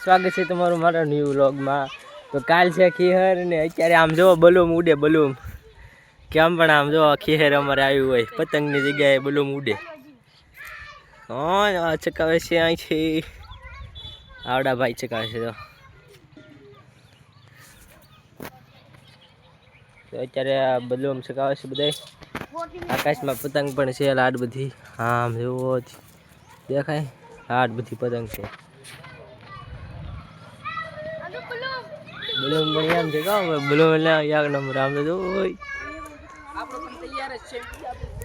સ્વાગત છે તમારું મારા ન્યૂ વ્લોગમાં। તો કાલ છે ખીહર ને અત્યારે આમ જો બલૂમ ઉડે બલૂમ કેમ પણ આમ જો ખીહર અમારે આવ્યું હોય પતંગની જગ્યાએ બલૂમ ઉડે। હા ચકાવે છે અહીંથી આવડા ભાઈ ચકાવે છે તો અત્યારે બલૂમ ચકાવે છે બધા આકાશમાં પતંગ પણ છે લાડ બધી આમ જેવો દેખાય લાડ બધી પતંગ છે બલૂમ પણ એમ છે બલૂમ એટલે એક નંબર આમ તો હોય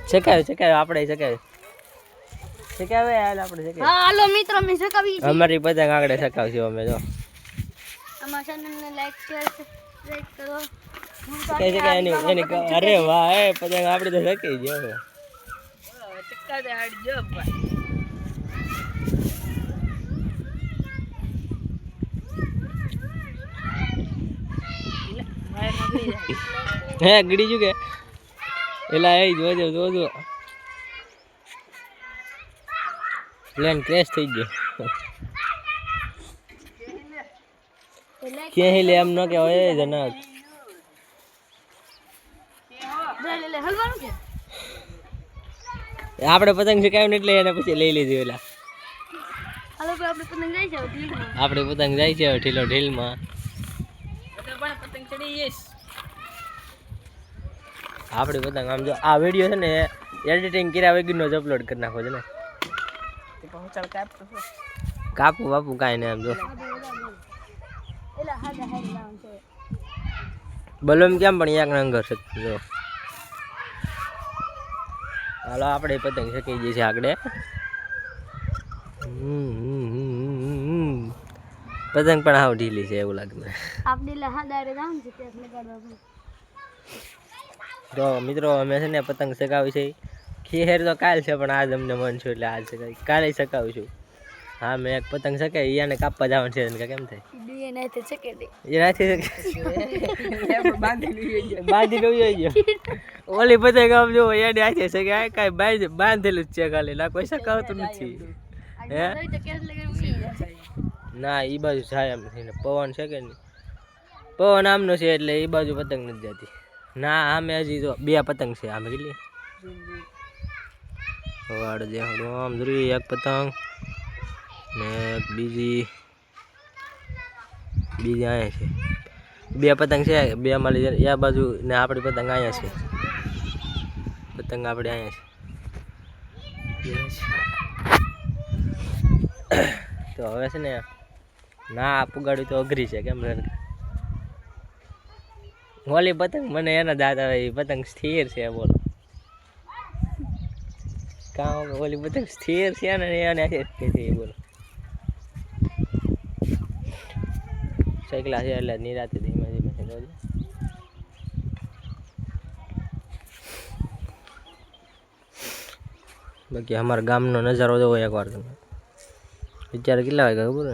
ચકાવે ચકાવે આપણે ચકાવે હાલ આપણે ચકાવે હાલો મિત્રો મે ચકાવી છે અમારી પતંગ આગળ ચકાવશું અમે જો અમારા ચેનલને લાઈક શેર સબસ્ક્રાઇબ કરો એની અરે વાહ એ પતંગ આપણે તો ચકાઈ ગયો ચકાવે હાડ જો ભાઈ હે ગડી જુ કે એલા એ જોજો પ્લેન ક્રેશ થઈ ગયો કે લે એમ ન કે ઓય જનક લે હલવાનું છે આપણે પતંગ શીખાવ્યું ને એટલે એને પછી લઈ લીધી ઓલા હાલો આપણે પતંગ જાય છે ઢીલમાં આપણે પતંગ જાય છે ઢીલમાં પતંગ ચડી જઈશ આપણી પતંગ આમ જો આ વિડીયો છે ને એડિટિંગ કર્યા વગરનો જ અપલોડ કરી નાખો છે ને કાપું બાપુ કાંઈ નહીં આમ જો બલૂમ કેમ પણ એક નંગર છે જો હાલો આપણે પતંગ શકી જઈએ છીએ આગળ પતંગ પણ હાવ ઢીલી છે એવું લાગે મને તો મિત્રો અમે છે ને પતંગ ચગાવી છે ખીહેર તો કાલ છે પણ આજ અમને મન છું એટલે આજ ચગાવી કાલે ચગાવીશું હા મેં એક પતંગ ચગાવી એને કાપવા જવાનું છે કેમ થાય બાંધી ગયો ઓલી પતંગ આમ જો એને હાથે ચગાવે કાંઈ બાંધેલું જ છે ખાલી ના કોઈ ચગાવતું નથી હે ના એ બાજુ જાય એમ નથી પવન છે કે નહીં પવન આમનો છે એટલે એ બાજુ પતંગ નથી જતી ના આમે હજી તો બે પતંગ છે આમે કેટલી વાડ દેખાડો આમ ધરી એક પતંગ ને બીજી અહીંયા છે બે પતંગ છે બે મારી આ બાજુ ને આપણી પતંગ અહીંયા છે પતંગ આપણે અહીંયા છે તો હવે છે ને ના પુગાડવી તો અઘરી છે કેમ ઓલી પતંગ મને એના દાદા આવે પતંગ સ્થિર છે બોલો કામ ઓલી પતંગ સ્થિર છે ને એને બોલો સાયકલા છે એટલે નિરાતે ધીમે ધીમે બાકી અમારા ગામનો નજારો જોવો એકવાર તમે અત્યારે કેટલા વાગ્યા ખબર